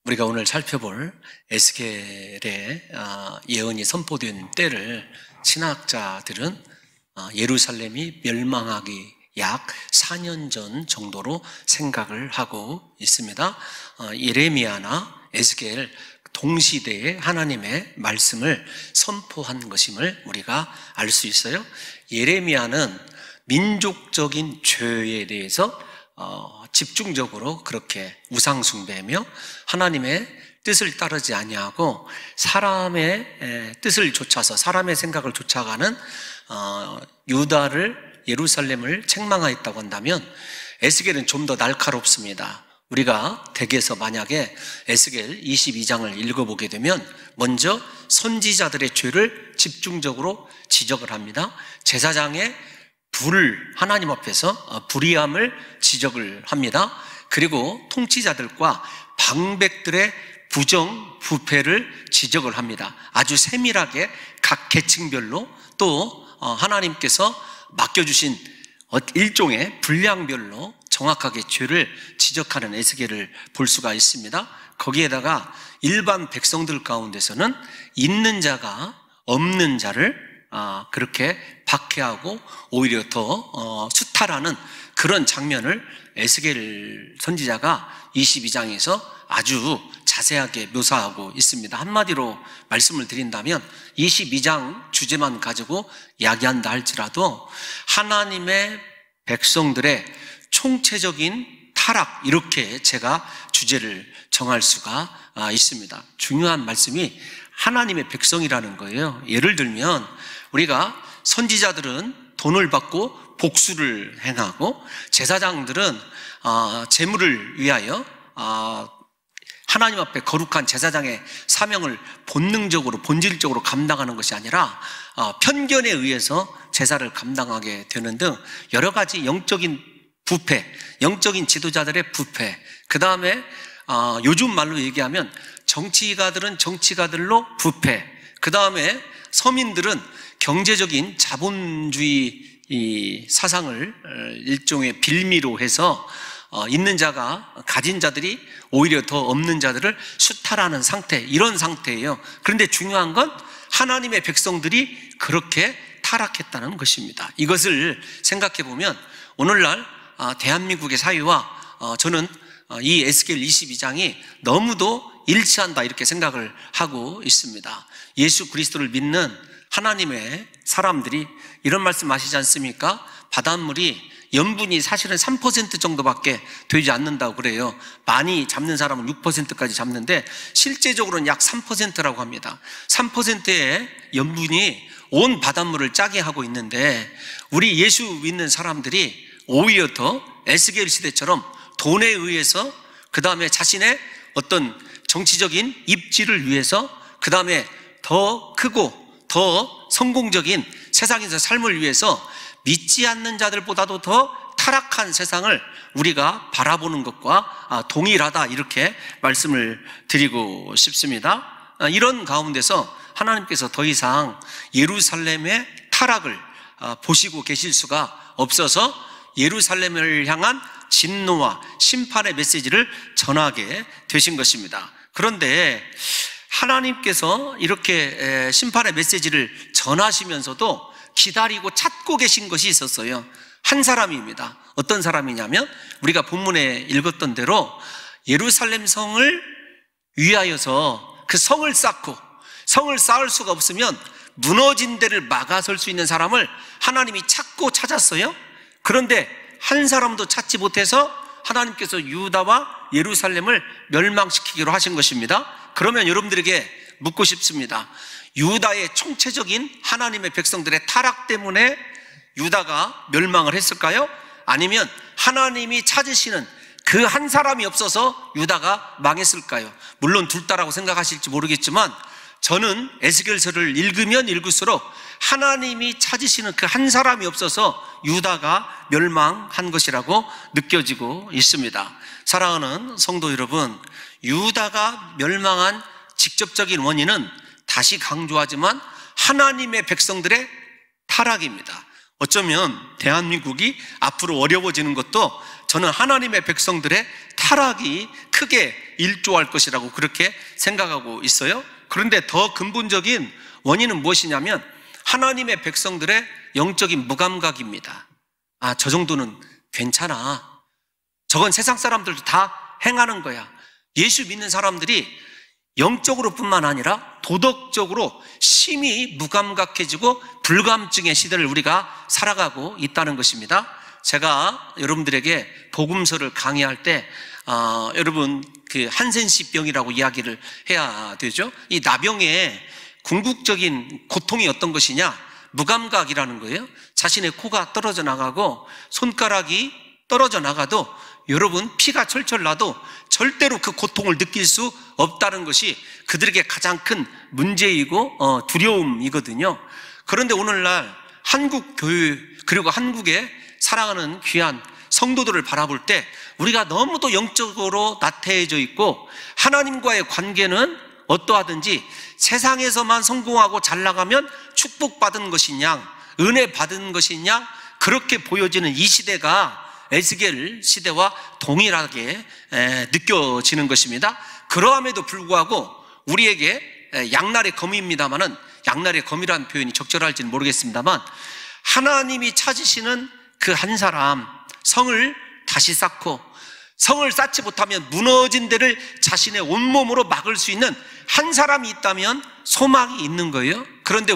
우리가 오늘 살펴볼 에스겔의 예언이 선포된 때를 신학자들은 예루살렘이 멸망하기 약 4년 전 정도로 생각을 하고 있습니다. 예레미야나 에스겔 동시대에 하나님의 말씀을 선포한 것임을 우리가 알 수 있어요. 예레미야는 민족적인 죄에 대해서 집중적으로 그렇게 우상숭배하며 하나님의 뜻을 따르지 아니하고 사람의 뜻을 좇아서 사람의 생각을 쫓아가는 유다를 예루살렘을 책망하였다고 한다면 에스겔은 좀 더 날카롭습니다. 우리가 댁에서 만약에 에스겔 22장을 읽어보게 되면 먼저 선지자들의 죄를 집중적으로 지적을 합니다. 제사장의 하나님 앞에서 불의함을 지적을 합니다. 그리고 통치자들과 방백들의 부정, 부패를 지적을 합니다. 아주 세밀하게 각 계층별로 또 하나님께서 맡겨주신 일종의 분량별로 정확하게 죄를 지적하는 에스겔을 볼 수가 있습니다. 거기에다가 일반 백성들 가운데서는 있는 자가 없는 자를 그렇게 박해하고 오히려 더 수탈하는 그런 장면을 에스겔 선지자가 22장에서 아주 자세하게 묘사하고 있습니다. 한마디로 말씀을 드린다면 22장 주제만 가지고 이야기한다 할지라도 하나님의 백성들의 총체적인 타락, 이렇게 제가 주제를 정할 수가 있습니다. 중요한 말씀이 하나님의 백성이라는 거예요. 예를 들면 우리가 선지자들은 돈을 받고 복수를 행하고 제사장들은 재물을 위하여 하나님 앞에 거룩한 제사장의 사명을 본능적으로 본질적으로 감당하는 것이 아니라 편견에 의해서 제사를 감당하게 되는 등 여러 가지 영적인 부패, 영적인 지도자들의 부패, 그 다음에 요즘 말로 얘기하면 정치가들은 정치가들로 부패, 그 다음에 서민들은 경제적인 자본주의 사상을 일종의 빌미로 해서 있는 자가 가진 자들이 오히려 더 없는 자들을 수탈하는 상태, 이런 상태예요. 그런데 중요한 건 하나님의 백성들이 그렇게 타락했다는 것입니다. 이것을 생각해 보면 오늘날 대한민국의 사회와 저는 이 에스겔 22장이 너무도 일치한다, 이렇게 생각을 하고 있습니다. 예수 그리스도를 믿는 하나님의 사람들이 이런 말씀 하시지 않습니까? 바닷물이 염분이 사실은 3% 정도밖에 되지 않는다고 그래요. 많이 잡는 사람은 6%까지 잡는데 실제적으로는 약 3%라고 합니다. 3%의 염분이 온 바닷물을 짜게 하고 있는데 우리 예수 믿는 사람들이 오히려 더 에스겔 시대처럼 돈에 의해서, 그 다음에 자신의 어떤 정치적인 입지를 위해서, 그 다음에 더 크고 더 성공적인 세상에서 삶을 위해서 믿지 않는 자들보다도 더 타락한 세상을 우리가 바라보는 것과 동일하다, 이렇게 말씀을 드리고 싶습니다. 이런 가운데서 하나님께서 더 이상 예루살렘의 타락을 보시고 계실 수가 없어서 예루살렘을 향한 진노와 심판의 메시지를 전하게 되신 것입니다. 그런데 하나님께서 이렇게 심판의 메시지를 전하시면서도 기다리고 찾고 계신 것이 있었어요. 한 사람입니다. 어떤 사람이냐면 우리가 본문에 읽었던 대로 예루살렘 성을 위하여서 그 성을 쌓고, 성을 쌓을 수가 없으면 무너진 데를 막아설 수 있는 사람을 하나님이 찾고 찾았어요. 그런데 한 사람도 찾지 못해서 하나님께서 유다와 예루살렘을 멸망시키기로 하신 것입니다. 그러면 여러분들에게 묻고 싶습니다. 유다의 총체적인 하나님의 백성들의 타락 때문에 유다가 멸망을 했을까요? 아니면 하나님이 찾으시는 그 한 사람이 없어서 유다가 망했을까요? 물론 둘 다라고 생각하실지 모르겠지만 저는 에스겔서를 읽으면 읽을수록 하나님이 찾으시는 그 한 사람이 없어서 유다가 멸망한 것이라고 느껴지고 있습니다. 사랑하는 성도 여러분, 유다가 멸망한 직접적인 원인은 다시 강조하지만 하나님의 백성들의 타락입니다. 어쩌면 대한민국이 앞으로 어려워지는 것도 저는 하나님의 백성들의 타락이 크게 일조할 것이라고 그렇게 생각하고 있어요. 그런데 더 근본적인 원인은 무엇이냐면 하나님의 백성들의 영적인 무감각입니다. 저 정도는 괜찮아. 저건 세상 사람들도 다 행하는 거야. 예수 믿는 사람들이 영적으로 뿐만 아니라 도덕적으로 심히 무감각해지고 불감증의 시대를 우리가 살아가고 있다는 것입니다. 제가 여러분들에게 복음서를 강의할 때 여러분 그 한센시병이라고 이야기를 해야 되죠. 이 나병의 궁극적인 고통이 어떤 것이냐? 무감각이라는 거예요. 자신의 코가 떨어져 나가고 손가락이 떨어져 나가도 여러분 피가 철철 나도 절대로 그 고통을 느낄 수 없다는 것이 그들에게 가장 큰 문제이고 두려움이거든요. 그런데 오늘날 한국 교회 그리고 한국의 사랑하는 귀한 성도들을 바라볼 때 우리가 너무도 영적으로 나태해져 있고 하나님과의 관계는 어떠하든지 세상에서만 성공하고 잘 나가면 축복받은 것이냐 은혜 받은 것이냐 그렇게 보여지는 이 시대가 에스겔 시대와 동일하게 느껴지는 것입니다. 그러함에도 불구하고 우리에게 양날의 검입니다만은 양날의 검이라는 표현이 적절할지는 모르겠습니다만 하나님이 찾으시는 그 한 사람 성을 다시 쌓고 성을 쌓지 못하면 무너진 데를 자신의 온몸으로 막을 수 있는 한 사람이 있다면 소망이 있는 거예요. 그런데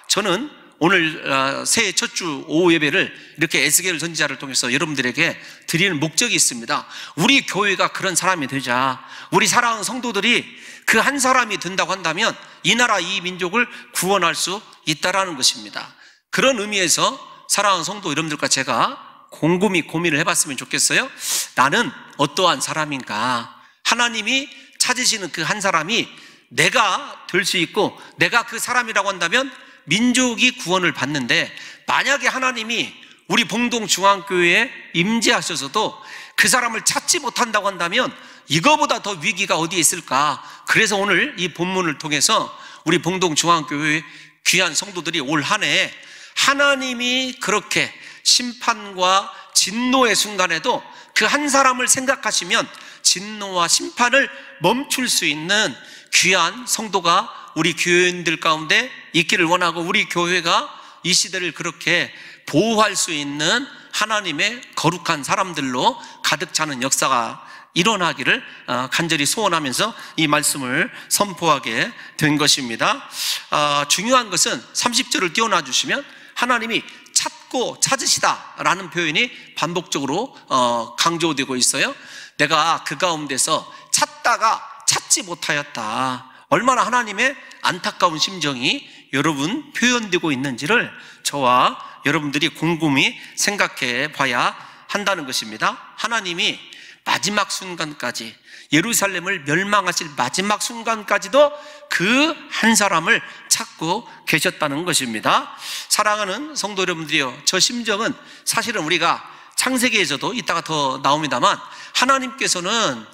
저는 오늘 새해 첫 주 오후 예배를 이렇게 에스겔 선지자를 통해서 여러분들에게 드리는 목적이 있습니다. 우리 교회가 그런 사람이 되자. 우리 사랑하는 성도들이 그 한 사람이 된다고 한다면 이 나라 이 민족을 구원할 수 있다라는 것입니다. 그런 의미에서 사랑하는 성도 여러분들과 제가 곰곰이 고민을 해봤으면 좋겠어요. 나는 어떠한 사람인가? 하나님이 찾으시는 그 한 사람이 내가 될 수 있고 내가 그 사람이라고 한다면 민족이 구원을 받는데 만약에 하나님이 우리 봉동중앙교회에 임재하셔서도 그 사람을 찾지 못한다고 한다면 이거보다 더 위기가 어디에 있을까? 그래서 오늘 이 본문을 통해서 우리 봉동중앙교회 귀한 성도들이 올 한 해 하나님이 그렇게 심판과 진노의 순간에도 그 한 사람을 생각하시면 진노와 심판을 멈출 수 있는 귀한 성도가 우리 교회인들 가운데 있기를 원하고 우리 교회가 이 시대를 그렇게 보호할 수 있는 하나님의 거룩한 사람들로 가득 차는 역사가 일어나기를 간절히 소원하면서 이 말씀을 선포하게 된 것입니다. 중요한 것은 30절을 띄워놔 주시면 하나님이 찾고 찾으시다라는 표현이 반복적으로 강조되고 있어요. 내가 그 가운데서 찾다가 찾지 못하였다. 얼마나 하나님의 안타까운 심정이 여러분 표현되고 있는지를 저와 여러분들이 곰곰이 생각해 봐야 한다는 것입니다. 하나님이 마지막 순간까지 예루살렘을 멸망하실 마지막 순간까지도 그 한 사람을 찾고 계셨다는 것입니다. 사랑하는 성도 여러분들이요, 저 심정은 사실은 우리가 창세기에서도 이따가 더 나옵니다만 하나님께서는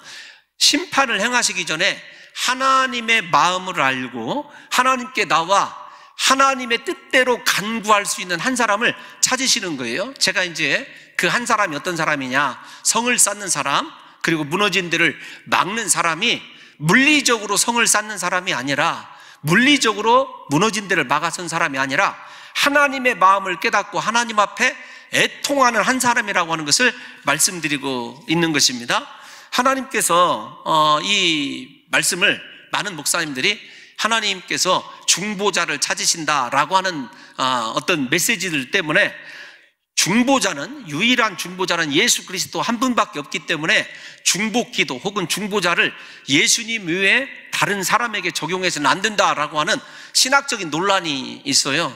심판을 행하시기 전에 하나님의 마음을 알고 하나님께 나와 하나님의 뜻대로 간구할 수 있는 한 사람을 찾으시는 거예요. 제가 이제 그 한 사람이 어떤 사람이냐, 성을 쌓는 사람, 그리고 무너진 데를 막는 사람이 물리적으로 성을 쌓는 사람이 아니라, 물리적으로 무너진 데를 막아선 사람이 아니라 하나님의 마음을 깨닫고 하나님 앞에 애통하는 한 사람이라고 하는 것을 말씀드리고 있는 것입니다. 하나님께서 이 말씀을 많은 목사님들이 하나님께서 중보자를 찾으신다라고 하는 어떤 메시지들 때문에 유일한 중보자는 예수 그리스도 한 분밖에 없기 때문에 중보기도 혹은 중보자를 예수님 외에 다른 사람에게 적용해서는 안 된다라고 하는 신학적인 논란이 있어요.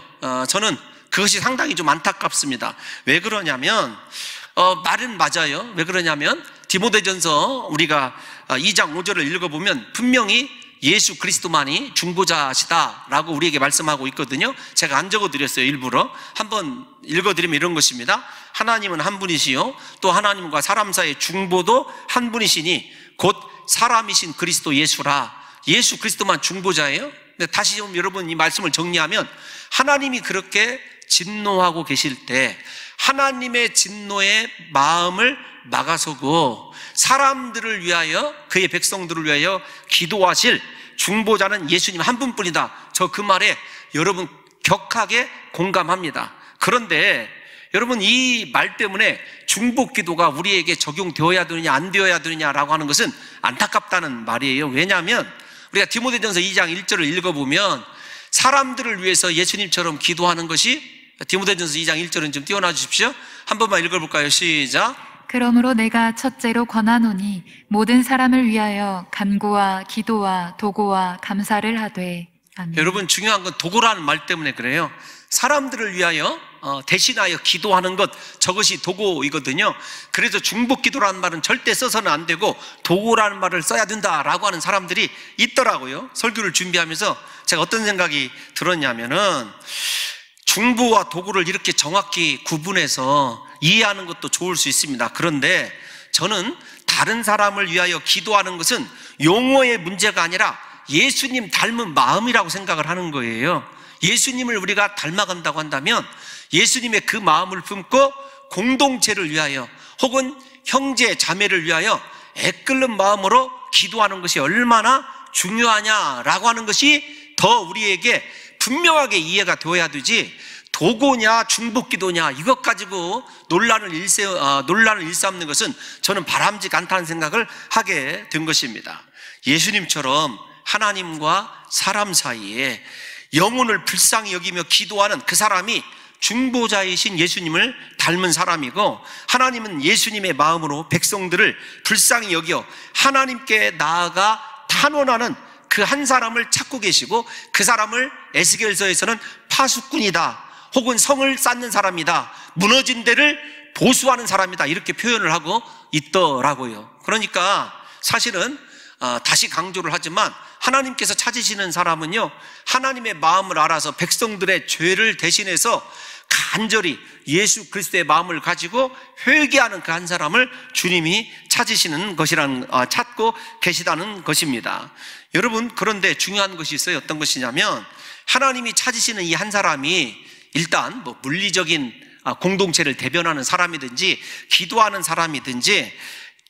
저는 그것이 상당히 좀 안타깝습니다. 왜 그러냐면 말은 맞아요. 왜 그러냐면 디모데전서 우리가 2장 5절을 읽어보면 분명히 예수 그리스도만이 중보자시다라고 우리에게 말씀하고 있거든요. 제가 안 적어드렸어요. 일부러 한번 읽어드리면 이런 것입니다. 하나님은 한 분이시요 또 하나님과 사람 사이의 중보도 한 분이시니 곧 사람이신 그리스도 예수라. 예수 그리스도만 중보자예요. 근데 다시 좀 여러분 이 말씀을 정리하면 하나님이 그렇게 진노하고 계실 때 하나님의 진노의 마음을 막아서고 사람들을 위하여, 그의 백성들을 위하여 기도하실 중보자는 예수님 한 분뿐이다. 저 그 말에 여러분 격하게 공감합니다. 그런데 여러분, 이 말 때문에 중보 기도가 우리에게 적용되어야 되느냐 안 되어야 되느냐라고 하는 것은 안타깝다는 말이에요. 왜냐하면 우리가 디모데전서 2장 1절을 읽어보면 사람들을 위해서 예수님처럼 기도하는 것이, 디모데전서 2장 1절은 좀 띄워놔 주십시오. 한 번만 읽어볼까요? 시작. 그러므로 내가 첫째로 권하노니 모든 사람을 위하여 간구와 기도와 도고와 감사를 하되. 아멘. 여러분, 중요한 건 도고라는 말 때문에 그래요. 사람들을 위하여 대신하여 기도하는 것, 저것이 도고이거든요. 그래서 중보기도라는 말은 절대 써서는 안 되고 도고라는 말을 써야 된다라고 하는 사람들이 있더라고요. 설교를 준비하면서 제가 어떤 생각이 들었냐면은, 중보와 도구를 이렇게 정확히 구분해서 이해하는 것도 좋을 수 있습니다. 그런데 저는 다른 사람을 위하여 기도하는 것은 용어의 문제가 아니라 예수님 닮은 마음이라고 생각을 하는 거예요. 예수님을 우리가 닮아간다고 한다면 예수님의 그 마음을 품고 공동체를 위하여 혹은 형제 자매를 위하여 애끓는 마음으로 기도하는 것이 얼마나 중요하냐라고 하는 것이 더 우리에게 분명하게 이해가 되어야 되지, 도고냐 중보기도냐 이것 가지고 논란을 일삼는 것은 저는 바람직 않다는 생각을 하게 된 것입니다. 예수님처럼 하나님과 사람 사이에 영혼을 불쌍히 여기며 기도하는 그 사람이 중보자이신 예수님을 닮은 사람이고, 하나님은 예수님의 마음으로 백성들을 불쌍히 여겨 하나님께 나아가 탄원하는 그 한 사람을 찾고 계시고, 그 사람을 에스겔서에서는 파수꾼이다, 혹은 성을 쌓는 사람이다, 무너진 데를 보수하는 사람이다, 이렇게 표현을 하고 있더라고요. 그러니까 사실은 다시 강조를 하지만 하나님께서 찾으시는 사람은요, 하나님의 마음을 알아서 백성들의 죄를 대신해서 간절히 예수 그리스도의 마음을 가지고 회개하는 그 한 사람을 주님이 찾으시는 것이라는, 찾고 계시다는 것입니다. 여러분, 그런데 중요한 것이 있어요. 어떤 것이냐면, 하나님이 찾으시는 이 한 사람이 일단 뭐 물리적인 공동체를 대변하는 사람이든지 기도하는 사람이든지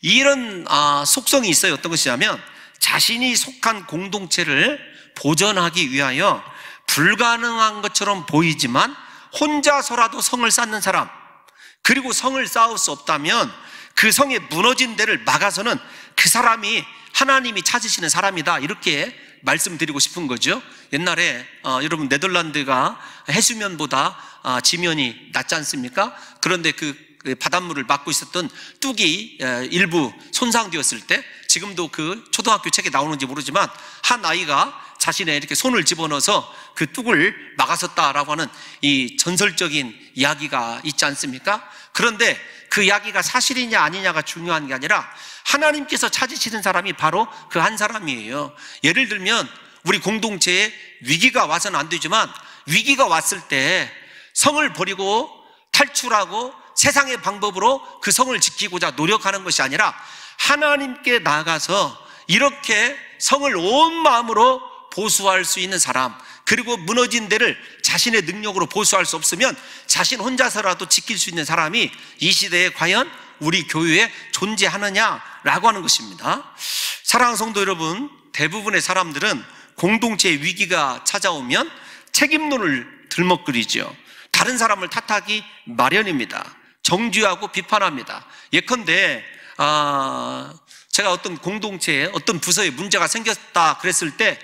이런 속성이 있어요. 어떤 것이냐면, 자신이 속한 공동체를 보존하기 위하여 불가능한 것처럼 보이지만 혼자서라도 성을 쌓는 사람, 그리고 성을 쌓을 수 없다면 그 성의 무너진 데를 막아서는 그 사람이 하나님이 찾으시는 사람이다, 이렇게 말씀드리고 싶은 거죠. 옛날에 여러분, 네덜란드가 해수면보다 지면이 낮지 않습니까? 그런데 그 바닷물을 막고 있었던 뚝이 일부 손상되었을 때, 지금도 그 초등학교 책에 나오는지 모르지만 한 아이가 자신의 이렇게 손을 집어넣어서 그 뚝을 막았었다라고 하는 이 전설적인 이야기가 있지 않습니까? 그런데 그 이야기가 사실이냐 아니냐가 중요한 게 아니라 하나님께서 찾으시는 사람이 바로 그 한 사람이에요. 예를 들면 우리 공동체에 위기가 와서는 안 되지만, 위기가 왔을 때 성을 버리고 탈출하고 세상의 방법으로 그 성을 지키고자 노력하는 것이 아니라 하나님께 나아가서 이렇게 성을 온 마음으로 보수할 수 있는 사람, 그리고 무너진 데를 자신의 능력으로 보수할 수 없으면 자신 혼자서라도 지킬 수 있는 사람이 이 시대에 과연 우리 교회에 존재하느냐라고 하는 것입니다. 사랑하는 성도 여러분, 대부분의 사람들은 공동체의 위기가 찾아오면 책임론을 들먹거리죠. 다른 사람을 탓하기 마련입니다. 정죄하고 비판합니다. 예컨대 제가 어떤 공동체에 어떤 부서에 문제가 생겼다 그랬을 때,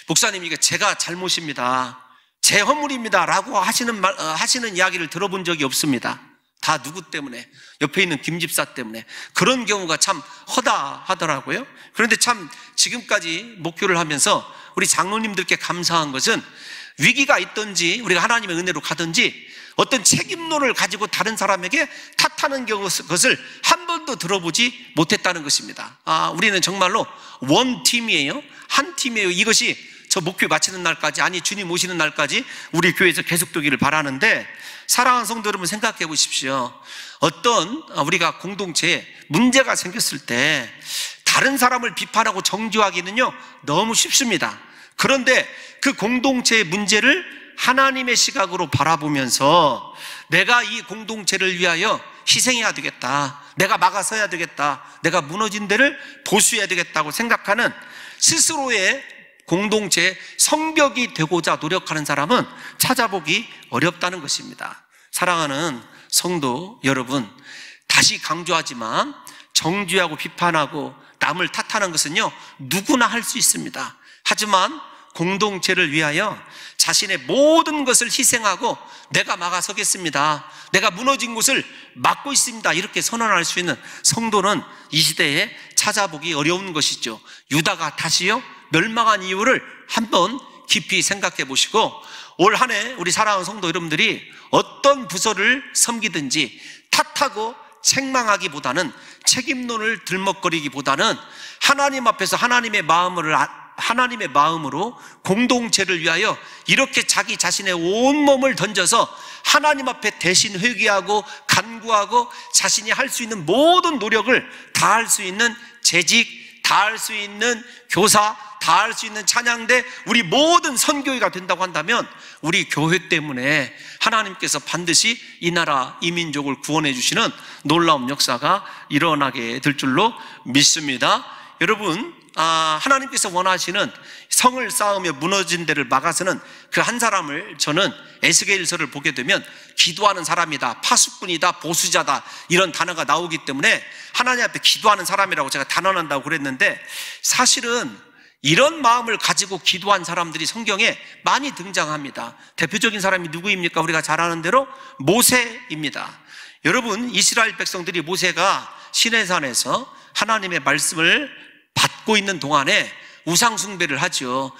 목사님 이게 제가 잘못입니다, 제 허물입니다 라고 하시는 이야기를 들어본 적이 없습니다. 다 누구 때문에? 옆에 있는 김 집사 때문에. 그런 경우가 참 허다하더라고요. 그런데 참 지금까지 목표를 하면서 우리 장로님들께 감사한 것은, 위기가 있든지 우리가 하나님의 은혜로 가든지 어떤 책임론을 가지고 다른 사람에게 탓하는 것을 한 번도 들어보지 못했다는 것입니다. 우리는 정말로 원팀이에요. 한 팀이에요. 이것이 저 목표 마치는 날까지, 아니 주님 오시는 날까지 우리 교회에서 계속되기를 바라는데, 사랑하는 성도 여러분, 생각해 보십시오. 어떤 우리가 공동체에 문제가 생겼을 때 다른 사람을 비판하고 정죄하기는요 너무 쉽습니다. 그런데 그 공동체의 문제를 하나님의 시각으로 바라보면서 내가 이 공동체를 위하여 희생해야 되겠다, 내가 막아서야 되겠다, 내가 무너진 데를 보수해야 되겠다고 생각하는 스스로의 공동체의 성벽이 되고자 노력하는 사람은 찾아보기 어렵다는 것입니다. 사랑하는 성도 여러분, 다시 강조하지만 정죄하고 비판하고 남을 탓하는 것은요, 누구나 할 수 있습니다. 하지만 공동체를 위하여 자신의 모든 것을 희생하고 내가 막아서겠습니다, 내가 무너진 곳을 막고 있습니다, 이렇게 선언할 수 있는 성도는 이 시대에 찾아보기 어려운 것이죠. 유다가 다시요 멸망한 이유를 한번 깊이 생각해 보시고, 올 한 해 우리 사랑하는 성도 여러분들이 어떤 부서를 섬기든지 탓하고 책망하기보다는, 책임론을 들먹거리기보다는 하나님 앞에서 하나님의 마음으로 공동체를 위하여 이렇게 자기 자신의 온몸을 던져서 하나님 앞에 대신 회개하고 간구하고 자신이 할 수 있는 모든 노력을 다할 수 있는 재직, 다할 수 있는 교사, 다할 수 있는 찬양대, 우리 모든 선교회가 된다고 한다면 우리 교회 때문에 하나님께서 반드시 이 나라, 이 민족을 구원해 주시는 놀라운 역사가 일어나게 될 줄로 믿습니다. 여러분, 하나님께서 원하시는 성을 쌓으며 무너진 데를 막아서는 그 한 사람을 저는 에스겔서를 보게 되면 기도하는 사람이다, 파수꾼이다, 보수자다, 이런 단어가 나오기 때문에 하나님 앞에 기도하는 사람이라고 제가 단언한다고 그랬는데, 사실은 이런 마음을 가지고 기도한 사람들이 성경에 많이 등장합니다. 대표적인 사람이 누구입니까? 우리가 잘 아는 대로 모세입니다. 여러분, 이스라엘 백성들이 모세가 시내산에서 하나님의 말씀을 받고 있는 동안에 우상 숭배를 하죠.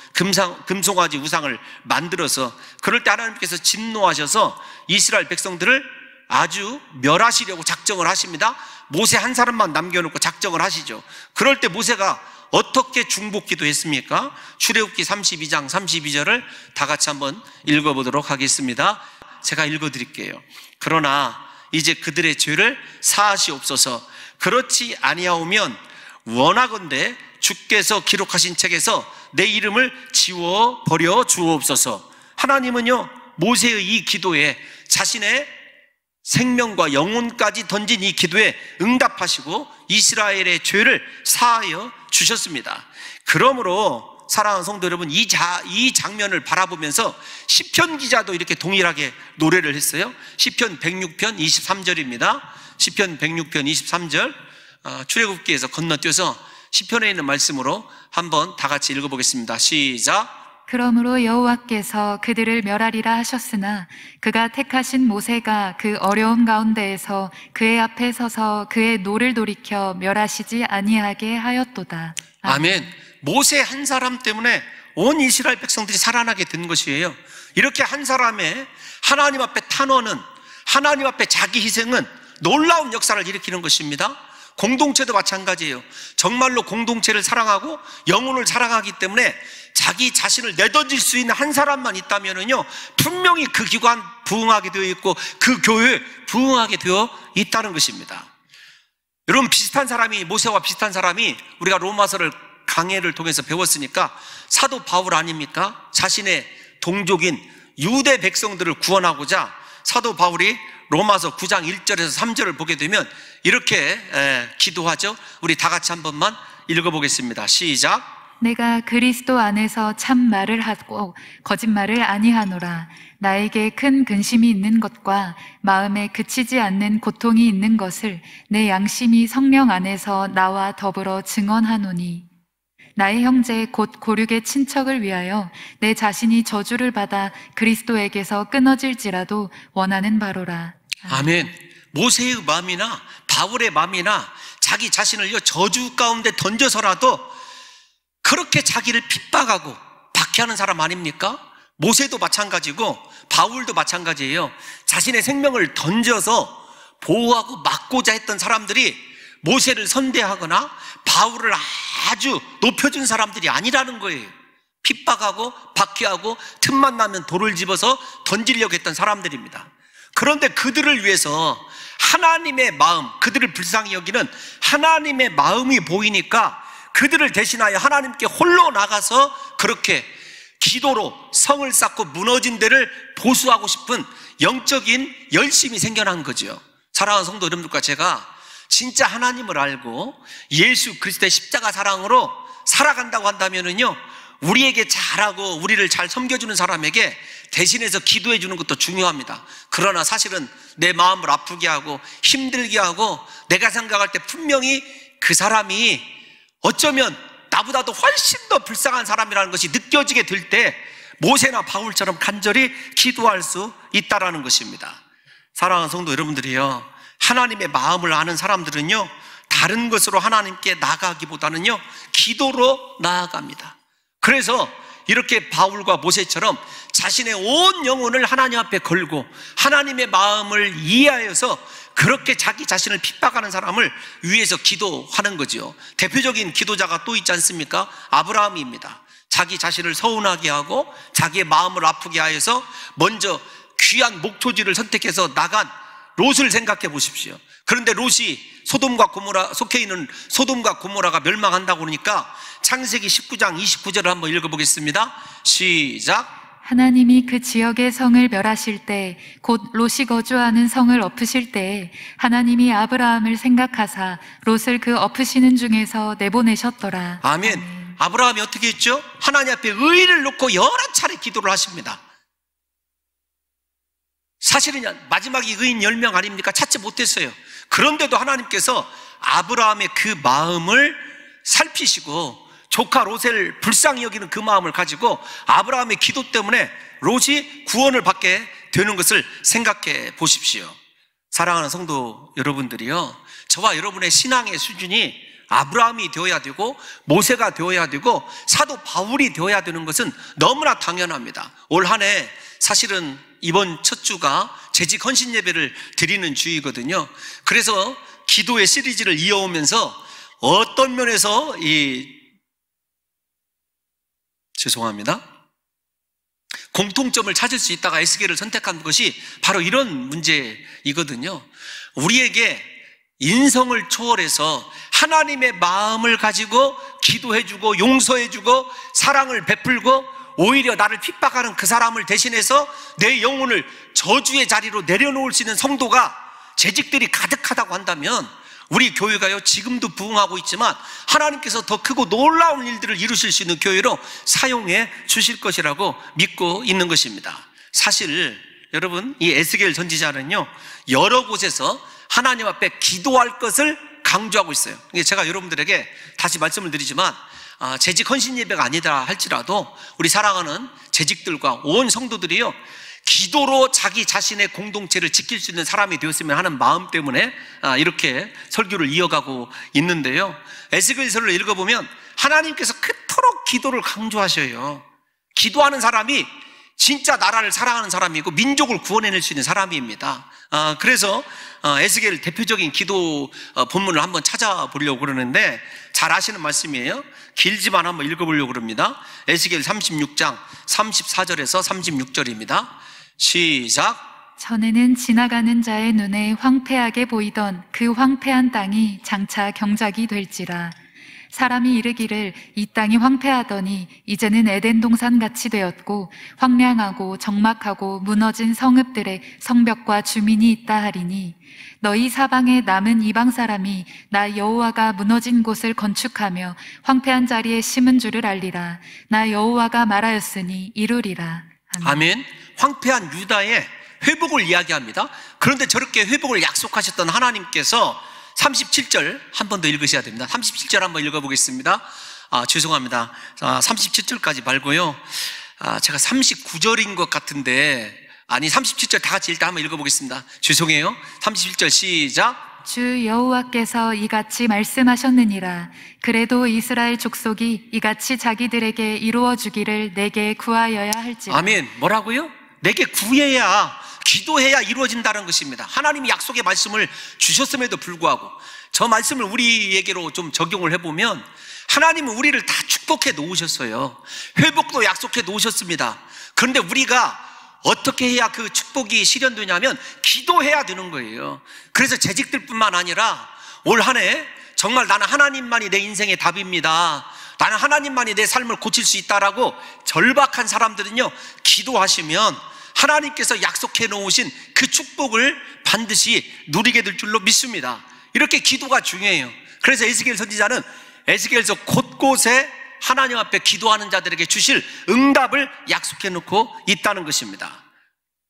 금송아지 우상을 만들어서. 그럴 때 하나님께서 진노하셔서 이스라엘 백성들을 아주 멸하시려고 작정을 하십니다. 모세 한 사람만 남겨놓고 작정을 하시죠. 그럴 때 모세가 어떻게 중복기도 했습니까? 출애굽기 32장 32절을 다 같이 한번 읽어보도록 하겠습니다. 제가 읽어드릴게요. 그러나 이제 그들의 죄를 사하시옵소서. 그렇지 아니하오면 원하건대 주께서 기록하신 책에서 내 이름을 지워버려 주옵소서. 하나님은요, 모세의 이 기도에, 자신의 생명과 영혼까지 던진 이 기도에 응답하시고 이스라엘의 죄를 사하여 주셨습니다. 그러므로 사랑하는 성도 여러분, 이 장면을 바라보면서 시편 기자도 이렇게 동일하게 노래를 했어요. 시편 106편 23절입니다. 시편 106편 23절, 출애굽기에서 건너뛰어서 시편에 있는 말씀으로 한번 다 같이 읽어보겠습니다. 시작. 그러므로 여호와께서 그들을 멸하리라 하셨으나 그가 택하신 모세가 그 어려움 가운데에서 그의 앞에 서서 그의 노를 돌이켜 멸하시지 아니하게 하였도다. 아멘. 모세 한 사람 때문에 온 이스라엘 백성들이 살아나게 된 것이에요. 이렇게 한 사람의 하나님 앞에 탄원은, 하나님 앞에 자기 희생은 놀라운 역사를 일으키는 것입니다. 공동체도 마찬가지예요. 정말로 공동체를 사랑하고 영혼을 사랑하기 때문에 자기 자신을 내던질 수 있는 한 사람만 있다면은요, 분명히 그 기관 부흥하게 되어 있고 그 교회 부흥하게 되어 있다는 것입니다. 여러분, 비슷한 사람이, 모세와 비슷한 사람이 우리가 로마서를 강해를 통해서 배웠으니까 사도 바울 아닙니까? 자신의 동족인 유대 백성들을 구원하고자 사도 바울이 로마서 9장 1절에서 3절을 보게 되면 이렇게 기도하죠. 우리 다 같이 한 번만 읽어보겠습니다. 시작. 내가 그리스도 안에서 참 말을 하고 거짓말을 아니하노라. 나에게 큰 근심이 있는 것과 마음에 그치지 않는 고통이 있는 것을 내 양심이 성령 안에서 나와 더불어 증언하노니, 나의 형제 곧 고륙의 친척을 위하여 내 자신이 저주를 받아 그리스도에게서 끊어질지라도 원하는 바로라. 아멘. 모세의 마음이나 바울의 마음이나 자기 자신을 저주 가운데 던져서라도 그렇게 자기를 핍박하고 박해하는 사람 아닙니까? 모세도 마찬가지고 바울도 마찬가지예요. 자신의 생명을 던져서 보호하고 막고자 했던 사람들이 모세를 선대하거나 바울을 아주 높여준 사람들이 아니라는 거예요. 핍박하고 박해하고 틈만 나면 돌을 집어서 던지려고 했던 사람들입니다. 그런데 그들을 위해서 하나님의 마음, 그들을 불쌍히 여기는 하나님의 마음이 보이니까 그들을 대신하여 하나님께 홀로 나가서 그렇게 기도로 성을 쌓고 무너진 데를 보수하고 싶은 영적인 열심이 생겨난 거죠. 사랑하는 성도 여러분들과 제가 진짜 하나님을 알고 예수 그리스도의 십자가 사랑으로 살아간다고 한다면은요, 우리에게 잘하고 우리를 잘 섬겨주는 사람에게 대신해서 기도해 주는 것도 중요합니다. 그러나 사실은 내 마음을 아프게 하고 힘들게 하고 내가 생각할 때 분명히 그 사람이 어쩌면 나보다도 훨씬 더 불쌍한 사람이라는 것이 느껴지게 될 때 모세나 바울처럼 간절히 기도할 수 있다라는 것입니다. 사랑하는 성도 여러분들이요, 하나님의 마음을 아는 사람들은요, 다른 것으로 하나님께 나아가기보다는요, 기도로 나아갑니다. 그래서 이렇게 바울과 모세처럼 자신의 온 영혼을 하나님 앞에 걸고 하나님의 마음을 이해하여서 그렇게 자기 자신을 핍박하는 사람을 위해서 기도하는 거죠. 대표적인 기도자가 또 있지 않습니까? 아브라함입니다. 자기 자신을 서운하게 하고 자기의 마음을 아프게 하여서 먼저 귀한 목초지를 선택해서 나간 롯을 생각해 보십시오. 그런데 롯이 속해 있는 소돔과 고모라가 멸망한다고 그러니까 창세기 19장 29절을 한번 읽어보겠습니다. 시작. 하나님이 그 지역의 성을 멸하실 때, 곧 롯이 거주하는 성을 엎으실 때에 하나님이 아브라함을 생각하사 롯을 그 엎으시는 중에서 내보내셨더라. 아멘. 아브라함이 어떻게 했죠? 하나님 앞에 의의를 놓고 여러 차례 기도를 하십니다. 사실은 마지막이 의인 10명 아닙니까? 찾지 못했어요. 그런데도 하나님께서 아브라함의 그 마음을 살피시고 조카 롯을 불쌍히 여기는 그 마음을 가지고 아브라함의 기도 때문에 롯이 구원을 받게 되는 것을 생각해 보십시오. 사랑하는 성도 여러분들이요, 저와 여러분의 신앙의 수준이 아브라함이 되어야 되고 모세가 되어야 되고 사도 바울이 되어야 되는 것은 너무나 당연합니다. 올 한 해 사실은 이번 첫 주가 재직 헌신 예배를 드리는 주이거든요. 그래서 기도의 시리즈를 이어오면서 어떤 면에서 죄송합니다. 공통점을 찾을 수 있다가 에스겔을 선택한 것이 바로 이런 문제이거든요. 우리에게 인성을 초월해서 하나님의 마음을 가지고 기도해주고 용서해주고 사랑을 베풀고 오히려 나를 핍박하는 그 사람을 대신해서 내 영혼을 저주의 자리로 내려놓을 수 있는 성도가 재직들이 가득하다고 한다면 우리 교회가요, 지금도 부흥하고 있지만 하나님께서 더 크고 놀라운 일들을 이루실 수 있는 교회로 사용해 주실 것이라고 믿고 있는 것입니다. 사실 여러분, 이 에스겔 선지자는요, 여러 곳에서 하나님 앞에 기도할 것을 강조하고 있어요. 제가 여러분들에게 다시 말씀을 드리지만 재직 헌신 예배가 아니다 할지라도 우리 사랑하는 재직들과 온 성도들이요, 기도로 자기 자신의 공동체를 지킬 수 있는 사람이 되었으면 하는 마음 때문에 이렇게 설교를 이어가고 있는데요, 에스겔서를 읽어보면 하나님께서 그토록 기도를 강조하셔요. 기도하는 사람이 진짜 나라를 사랑하는 사람이고 민족을 구원해낼 수 있는 사람입니다. 그래서 에스겔 대표적인 기도 본문을 한번 찾아보려고 그러는데 잘 아시는 말씀이에요. 길지만 한번 읽어보려고 그럽니다. 에스겔 36장 34절에서 36절입니다. 시작. 전에는 지나가는 자의 눈에 황폐하게 보이던 그 황폐한 땅이 장차 경작이 될지라. 사람이 이르기를 이 땅이 황폐하더니 이제는 에덴 동산같이 되었고 황량하고 적막하고 무너진 성읍들의 성벽과 주민이 있다 하리니, 너희 사방에 남은 이방 사람이 나 여호와가 무너진 곳을 건축하며 황폐한 자리에 심은 줄을 알리라. 나 여호와가 말하였으니 이루리라. 아멘. 아멘. 황폐한 유다의 회복을 이야기합니다. 그런데 저렇게 회복을 약속하셨던 하나님께서 37절 한 번 더 읽으셔야 됩니다. 37절 한번 읽어보겠습니다. 죄송합니다. 37절까지 말고요, 제가 39절인 것 같은데, 아니 37절 다 같이 일단 한번 읽어보겠습니다. 죄송해요. 37절 시작. 주 여호와께서 이같이 말씀하셨느니라. 그래도 이스라엘 족속이 이같이 자기들에게 이루어 주기를 내게 구하여야 할지라. 아멘. 뭐라고요? 내게 구해야, 기도해야 이루어진다는 것입니다. 하나님이 약속의 말씀을 주셨음에도 불구하고 저 말씀을 우리에게로 좀 적용을 해보면 하나님은 우리를 다 축복해 놓으셨어요. 회복도 약속해 놓으셨습니다. 그런데 우리가 어떻게 해야 그 축복이 실현되냐면 기도해야 되는 거예요. 그래서 재직들뿐만 아니라 올 한 해 정말 나는 하나님만이 내 인생의 답입니다, 나는 하나님만이 내 삶을 고칠 수 있다라고 절박한 사람들은요, 기도하시면 하나님께서 약속해 놓으신 그 축복을 반드시 누리게 될 줄로 믿습니다. 이렇게 기도가 중요해요. 그래서 에스겔 선지자는 에스겔서 곳곳에 하나님 앞에 기도하는 자들에게 주실 응답을 약속해 놓고 있다는 것입니다.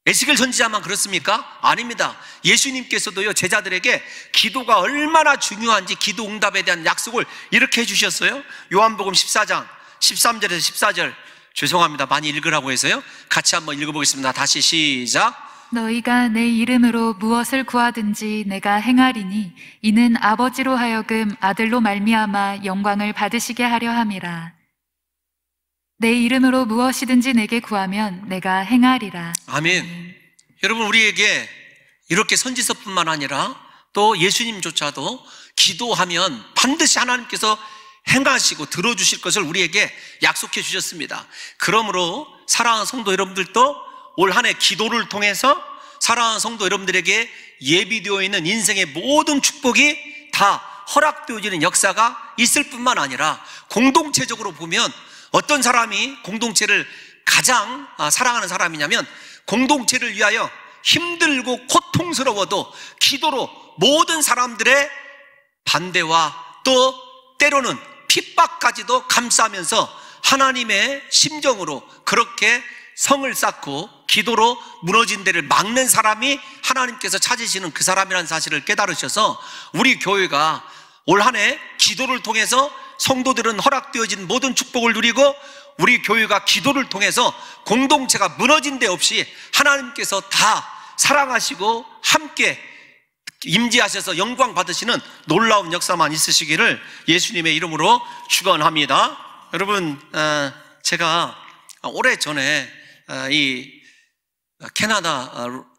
에스겔 선지자만 그렇습니까? 아닙니다. 예수님께서도요, 제자들에게 기도가 얼마나 중요한지 기도 응답에 대한 약속을 이렇게 해주셨어요. 요한복음 14장 13절에서 14절, 죄송합니다, 많이 읽으라고 해서요, 같이 한번 읽어보겠습니다. 다시 시작. 너희가 내 이름으로 무엇을 구하든지 내가 행하리니 이는 아버지로 하여금 아들로 말미암아 영광을 받으시게 하려 함이라. 내 이름으로 무엇이든지 내게 구하면 내가 행하리라. 아멘. 여러분, 우리에게 이렇게 선지서뿐만 아니라 또 예수님조차도 기도하면 반드시 하나님께서 행하시고 들어주실 것을 우리에게 약속해 주셨습니다. 그러므로 사랑하는 성도 여러분들도 올 한 해 기도를 통해서 사랑하는 성도 여러분들에게 예비되어 있는 인생의 모든 축복이 다 허락되어지는 역사가 있을 뿐만 아니라, 공동체적으로 보면 어떤 사람이 공동체를 가장 사랑하는 사람이냐면, 공동체를 위하여 힘들고 고통스러워도 기도로 모든 사람들의 반대와 또 때로는 핍박까지도 감싸면서 하나님의 심정으로 그렇게 성을 쌓고 기도로 무너진 데를 막는 사람이 하나님께서 찾으시는 그 사람이라는 사실을 깨달으셔서 우리 교회가 올 한 해 기도를 통해서 성도들은 허락되어진 모든 축복을 누리고, 우리 교회가 기도를 통해서 공동체가 무너진 데 없이 하나님께서 다 사랑하시고 함께 임재하셔서 영광 받으시는 놀라운 역사만 있으시기를 예수님의 이름으로 축원합니다. 여러분, 제가 오래전에 이 캐나다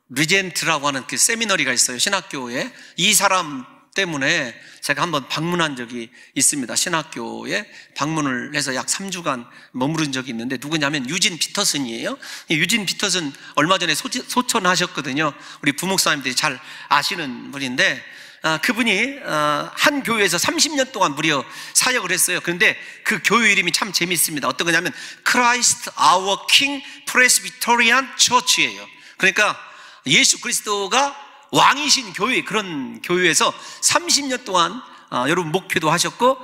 리젠트라고 하는 그 세미너리가 있어요, 신학교에. 이 사람 때문에 제가 한번 방문한 적이 있습니다. 신학교에 방문을 해서 약 3주간 머무른 적이 있는데, 누구냐면 유진 피터슨이에요. 유진 피터슨 얼마 전에 소천하셨거든요. 우리 부목사님들이 잘 아시는 분인데, 그분이 한 교회에서 30년 동안 무려 사역을 했어요. 그런데 그 교회 이름이 참 재밌습니다. 어떤 거냐면 Christ Our King Presbyterian Church예요. 그러니까 예수 그리스도가 왕이신 교회, 그런 교회에서 30년 동안 여러분 목회도 하셨고,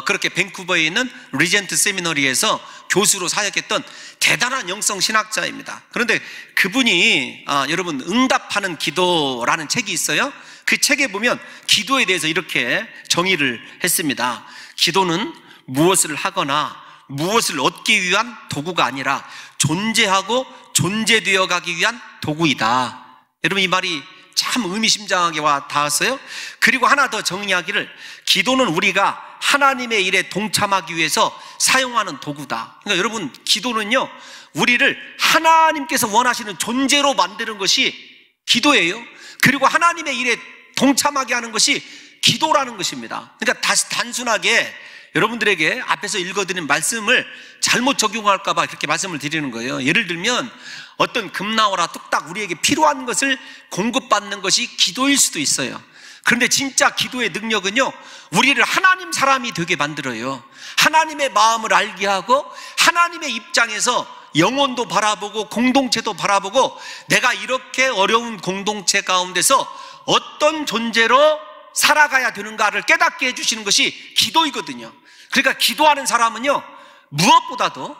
그렇게 밴쿠버에 있는 리젠트 세미너리에서 교수로 사역했던 대단한 영성 신학자입니다. 그런데 그분이 여러분 응답하는 기도라는 책이 있어요. 그 책에 보면 기도에 대해서 이렇게 정의를 했습니다. 기도는 무엇을 하거나 무엇을 얻기 위한 도구가 아니라 존재하고 존재되어 가기 위한 도구이다. 여러분, 이 말이 참 의미심장하게 와 닿았어요. 그리고 하나 더 정의하기를, 기도는 우리가 하나님의 일에 동참하기 위해서 사용하는 도구다. 그러니까 여러분, 기도는요, 우리를 하나님께서 원하시는 존재로 만드는 것이 기도예요. 그리고 하나님의 일에 동참하게 하는 것이 기도라는 것입니다. 그러니까 다시 단순하게 여러분들에게 앞에서 읽어드린 말씀을 잘못 적용할까 봐 그렇게 말씀을 드리는 거예요. 예를 들면 어떤 금나오라 뚝딱 우리에게 필요한 것을 공급받는 것이 기도일 수도 있어요. 그런데 진짜 기도의 능력은요, 우리를 하나님 사람이 되게 만들어요. 하나님의 마음을 알게 하고, 하나님의 입장에서 영혼도 바라보고 공동체도 바라보고, 내가 이렇게 어려운 공동체 가운데서 어떤 존재로 살아가야 되는가를 깨닫게 해주시는 것이 기도이거든요. 그러니까 기도하는 사람은요, 무엇보다도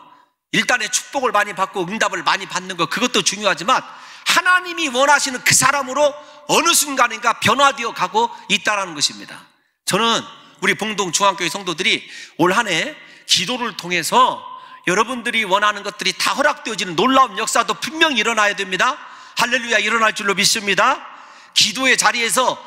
일단의 축복을 많이 받고 응답을 많이 받는 것, 그것도 중요하지만 하나님이 원하시는 그 사람으로 어느 순간인가 변화되어 가고 있다는 것입니다. 저는 우리 봉동 중앙교회 성도들이 올 한 해 기도를 통해서 여러분들이 원하는 것들이 다 허락되어지는 놀라운 역사도 분명히 일어나야 됩니다. 할렐루야, 일어날 줄로 믿습니다. 기도의 자리에서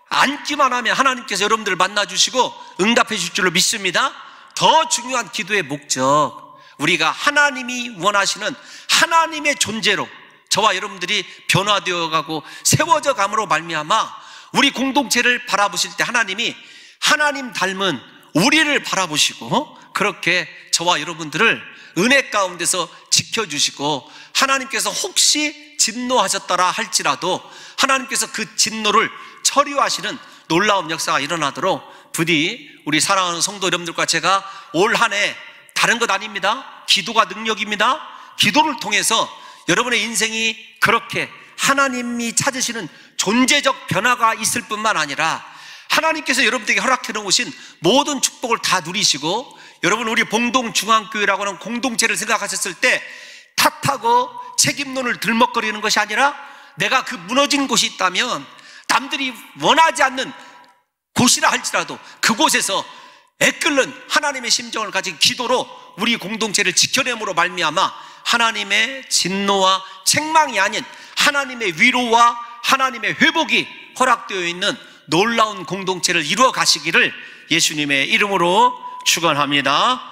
앉기만 하면 하나님께서 여러분들을 만나주시고 응답해 주실 줄로 믿습니다. 더 중요한 기도의 목적, 우리가 하나님이 원하시는 하나님의 존재로 저와 여러분들이 변화되어 가고 세워져 감으로 말미암아 우리 공동체를 바라보실 때 하나님이 하나님 닮은 우리를 바라보시고, 그렇게 저와 여러분들을 은혜 가운데서 지켜주시고, 하나님께서 혹시 진노하셨더라 할지라도 하나님께서 그 진노를 처리하시는 놀라운 역사가 일어나도록 부디 우리 사랑하는 성도 여러분들과 제가 올 한 해 다른 것 아닙니다. 기도가 능력입니다. 기도를 통해서 여러분의 인생이 그렇게 하나님이 찾으시는 존재적 변화가 있을 뿐만 아니라 하나님께서 여러분들에게 허락해 놓으신 모든 축복을 다 누리시고, 여러분 우리 봉동중앙교회라고 하는 공동체를 생각하셨을 때 탓하고 책임론을 들먹거리는 것이 아니라, 내가 그 무너진 곳이 있다면 남들이 원하지 않는 곳이라 할지라도 그곳에서 애끓는 하나님의 심정을 가진 기도로 우리 공동체를 지켜냄으로 말미암아 하나님의 진노와 책망이 아닌 하나님의 위로와 하나님의 회복이 허락되어 있는 놀라운 공동체를 이루어 가시기를 예수님의 이름으로 축원합니다.